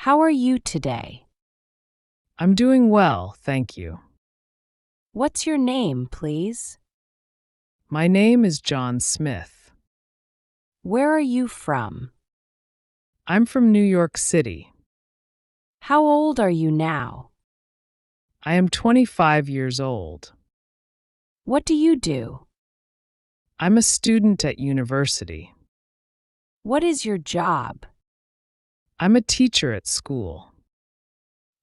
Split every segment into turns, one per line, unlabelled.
How are you today?
I'm doing well, thank you.
What's your name, please?
My name is John Smith.
Where are you from?
I'm from New York City.
How old are you now?
I am 25 years old.
What do you do?
I'm a student at university.
What is your job?
I'm a teacher at school.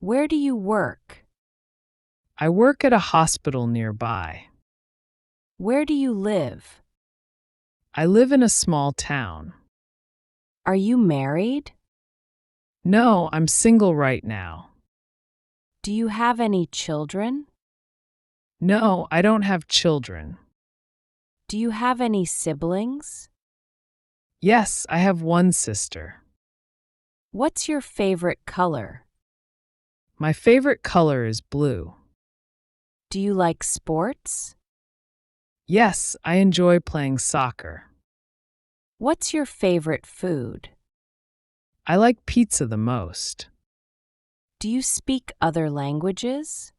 Where do you work?
I work at a hospital nearby.
Where do you live?
I live in a small town.
Are you married?
No, I'm single right now.
Do you have any children?
No, I don't have children.
Do you have any siblings?
Yes, I have one sister.
What's your favorite color?
My favorite color is blue.
Do you like sports?
Yes, I enjoy playing soccer.
What's your favorite food?
I like pizza the most.
Do you speak other languages?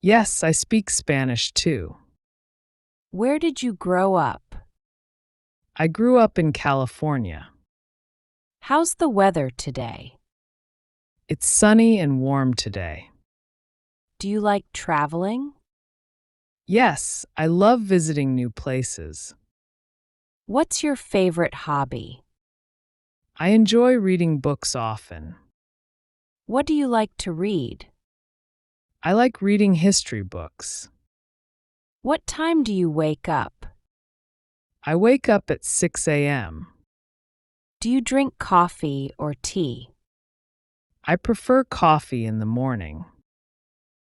Yes, I speak Spanish too.
Where did you grow up?
I grew up in California.
How's the weather today?
It's sunny and warm today.
Do you like traveling?
Yes, I love visiting new places.
What's your favorite hobby?
I enjoy reading books often.
What do you like to read?
I like reading history books.
What time do you wake up?
I wake up at 6 a.m.
Do you drink coffee or tea?
I prefer coffee in the morning.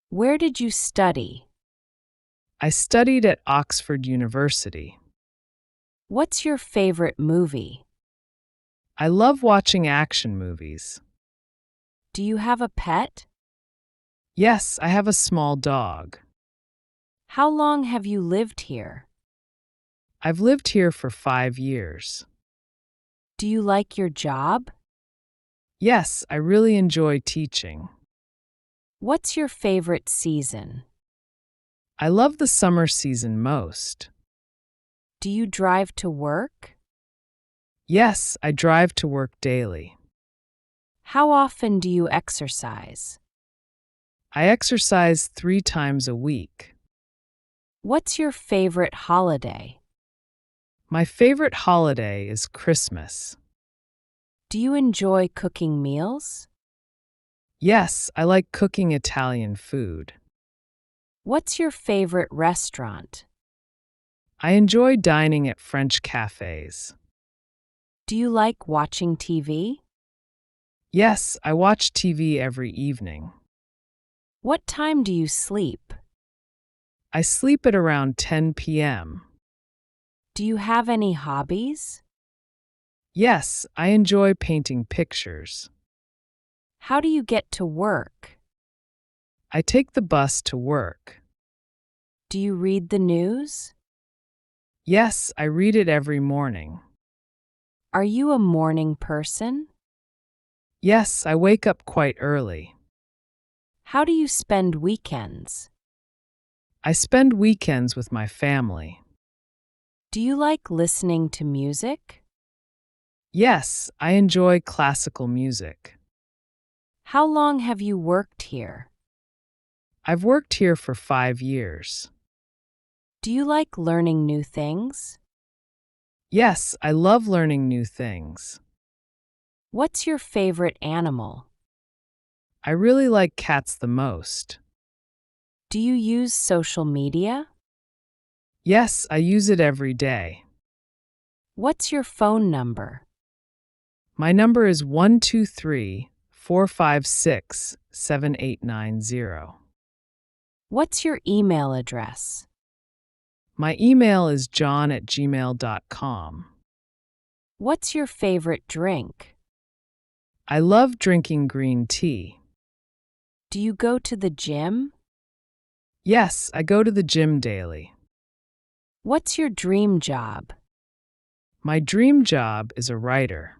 Where did you study?
I studied at Oxford University.
What's your favorite movie?
I love watching action movies.
Do you have a pet?
Yes, I have a small dog.
How long have you lived here?
I've lived here for 5 years.
Do you like your job?
Yes, I really enjoy teaching.
What's your favorite season?
I love the summer season most.
Do you drive to work?
Yes, I drive to work daily.
How often do you exercise?
I exercise 3 times a week.
What's your favorite holiday?
My favorite holiday is Christmas.
Do you enjoy cooking meals?
Yes, I like cooking Italian food.
What's your favorite restaurant?
I enjoy dining at French cafes.
Do you like watching TV?
Yes, I watch TV every evening.
What time do you sleep?
I sleep at around 10 p.m.
Do you have any hobbies?
Yes, I enjoy painting pictures.
How do you get to work?
I take the bus to work.
Do you read the news?
Yes, I read it every morning.
Are you a morning person?
Yes, I wake up quite early.
How do you spend weekends?
I spend weekends with my family.
Do you like listening to music?
Yes, I enjoy classical music.
How long have you worked here?
I've worked here for 5 years.
Do you like learning new things?
Yes, I love learning new things.
What's your favorite animal?
I really like cats the most.
Do you use social media?
Yes, I use it every day.
What's your phone number?
My number is 123-456-7890.
What's your email address?
My email is john@gmail.com.
What's your favorite drink?
I love drinking green tea.
Do you go to the gym?
Yes, I go to the gym daily.
What's your dream job?
My dream job is a writer.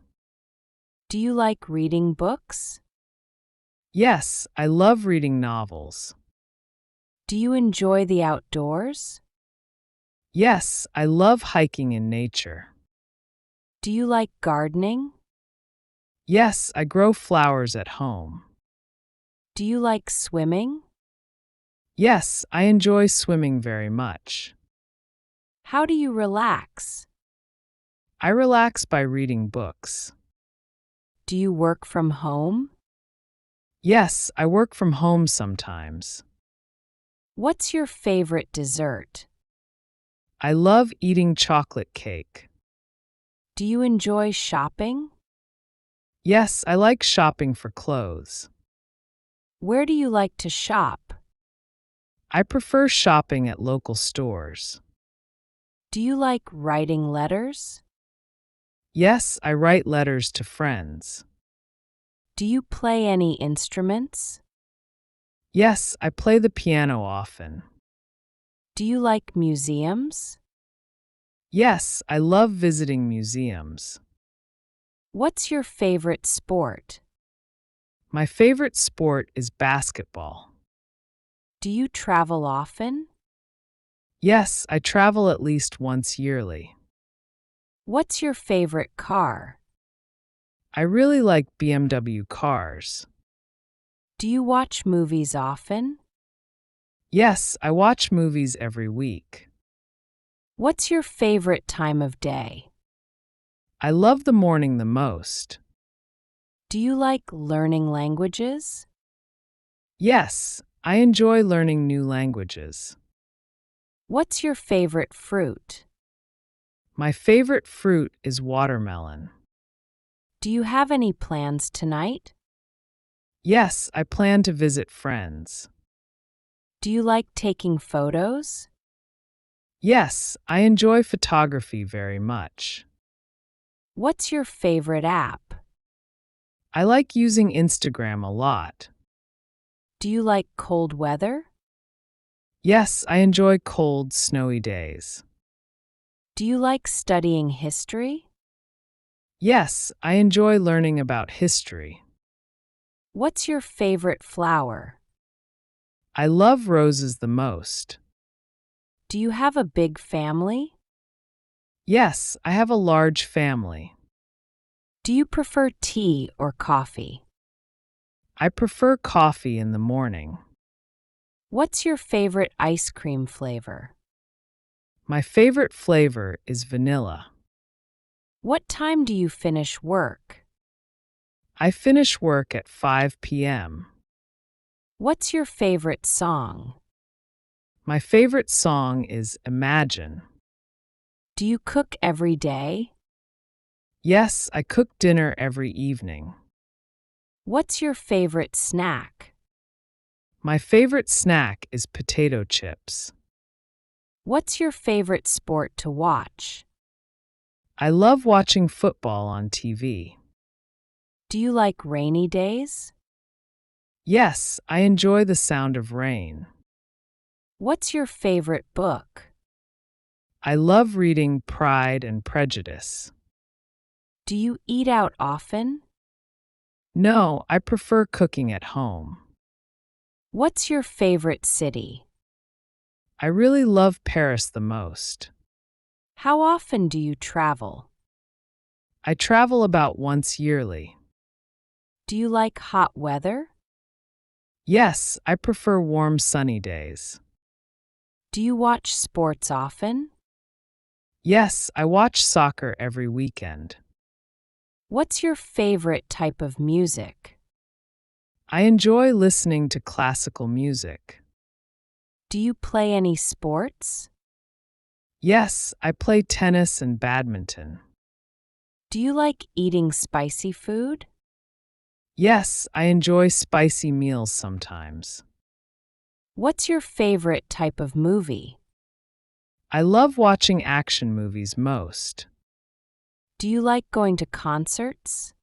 Do you like reading books?
Yes, I love reading novels.
Do you enjoy the outdoors?
Yes, I love hiking in nature.
Do you like gardening?
Yes, I grow flowers at home.
Do you like swimming?
Yes, I enjoy swimming very much.
How do you relax?
I relax by reading books.
Do you work from home?
Yes, I work from home sometimes.
What's your favorite dessert?
I love eating chocolate cake.
Do you enjoy shopping?
Yes, I like shopping for clothes.
Where do you like to shop?
I prefer shopping at local stores.
Do you like writing letters?
Yes, I write letters to friends.
Do you play any instruments?
Yes, I play the piano often.
Do you like museums?
Yes, I love visiting museums.
What's your favorite sport?
My favorite sport is basketball.
Do you travel often?
Yes, I travel at least once yearly.
What's your favorite car?
I really like BMW cars.
Do you watch movies often?
Yes, I watch movies every week.
What's your favorite time of day?
I love the morning the most.
Do you like learning languages?
Yes, I enjoy learning new languages.
What's your favorite fruit?
My favorite fruit is watermelon.
Do you have any plans tonight?
Yes, I plan to visit friends.
Do you like taking photos?
Yes, I enjoy photography very much.
What's your favorite app?
I like using Instagram a lot.
Do you like cold weather?
Yes, I enjoy cold, snowy days.
Do you like studying history?
Yes, I enjoy learning about history.
What's your favorite flower?
I love roses the most.
Do you have a big family?
Yes, I have a large family.
Do you prefer tea or coffee?
I prefer coffee in the morning.
What's your favorite ice cream flavor?
My favorite flavor is vanilla.
What time do you finish work?
I finish work at 5 p.m.
What's your favorite song?
My favorite song is Imagine.
Do you cook every day?
Yes, I cook dinner every evening.
What's your favorite snack?
My favorite snack is potato chips.
What's your favorite sport to watch?
I love watching football on TV.
Do you like rainy days?
Yes, I enjoy the sound of rain.
What's your favorite book?
I love reading Pride and Prejudice.
Do you eat out often?
No, I prefer cooking at home.
What's your favorite city?
I really love Paris the most.
How often do you travel?
I travel about once yearly.
Do you like hot weather?
Yes, I prefer warm sunny days.
Do you watch sports often?
Yes, I watch soccer every weekend.
What's your favorite type of music?
I enjoy listening to classical music.
Do you play any sports?
Yes, I play tennis and badminton.
Do you like eating spicy food?
Yes, I enjoy spicy meals sometimes.
What's your favorite type of movie?
I love watching action movies most.
Do you like going to concerts?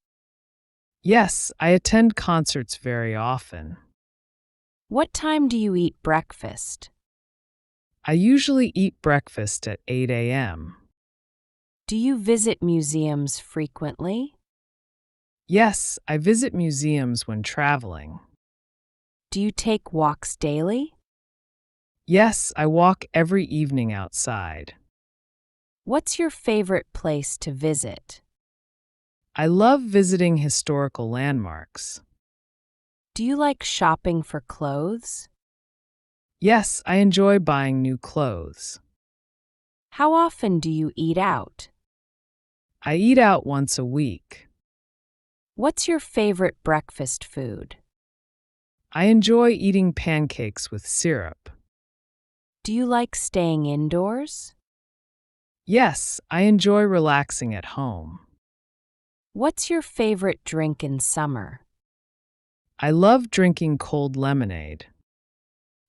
Yes, I attend concerts very often.
What time do you eat breakfast?
I usually eat breakfast at 8 a.m.
Do you visit museums frequently?
Yes, I visit museums when traveling.
Do you take walks daily?
Yes, I walk every evening outside.
What's your favorite place to visit?
I love visiting historical landmarks.
Do you like shopping for clothes?
Yes, I enjoy buying new clothes.
How often do you eat out?
I eat out once a week.
What's your favorite breakfast food?
I enjoy eating pancakes with syrup.
Do you like staying indoors?
Yes, I enjoy relaxing at home.
What's your favorite drink in summer?
I love drinking cold lemonade.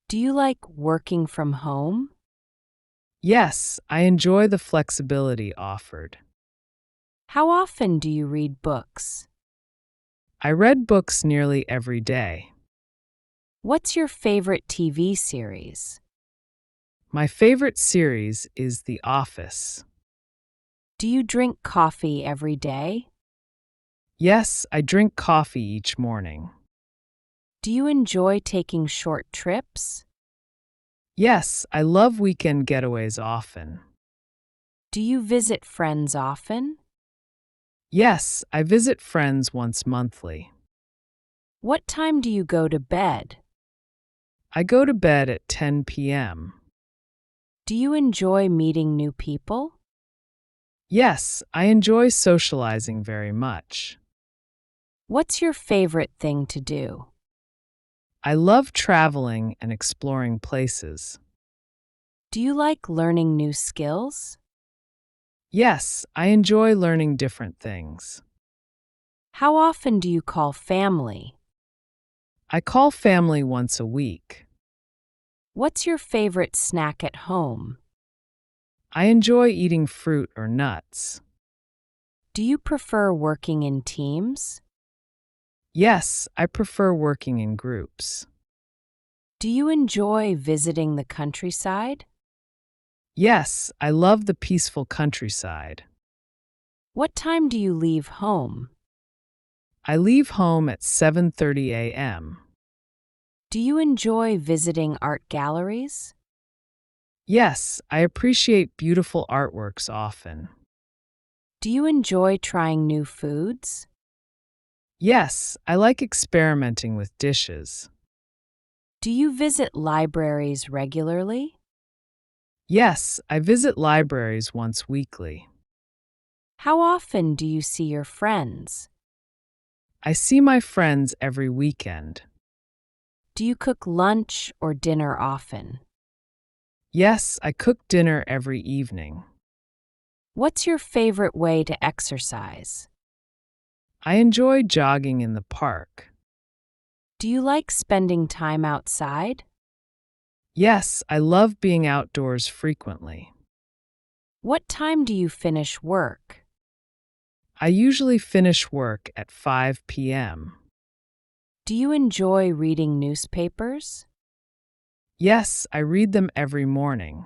Do you like working from home?
Yes, I enjoy the flexibility offered.
How often do you read books?
I read books nearly every day.
What's your favorite TV series?
My favorite series is The Office.
Do you drink coffee every day?
Yes, I drink coffee each morning.
Do you enjoy taking short trips?
Yes, I love weekend getaways often.
Do you visit friends often?
Yes, I visit friends once monthly.
What time do you go to bed?
I go to bed at 10 p.m.
Do you enjoy meeting new people?
Yes, I enjoy socializing very much.
What's your favorite thing to do?
I love traveling and exploring places.
Do you like learning new skills?
Yes, I enjoy learning different things.
How often do you call family?
I call family once a week.
What's your favorite snack at home?
I enjoy eating fruit or nuts.
Do you prefer working in teams?
Yes, I prefer working in groups.
Do you enjoy visiting the countryside?
Yes, I love the peaceful countryside.
What time do you leave home?
I leave home at 7:30 a.m.
Do you enjoy visiting art galleries?
Yes, I appreciate beautiful artworks often.
Do you enjoy trying new foods?
Yes, I like experimenting with dishes.
Do you visit libraries regularly?
Yes, I visit libraries once weekly.
How often do you see your friends?
I see my friends every weekend.
Do you cook lunch or dinner often?
Yes, I cook dinner every evening.
What's your favorite way to exercise?
I enjoy jogging in the park.
Do you like spending time outside?
Yes, I love being outdoors frequently.
What time do you finish work?
I usually finish work at 5 p.m.
Do you enjoy reading newspapers?
Yes, I read them every morning.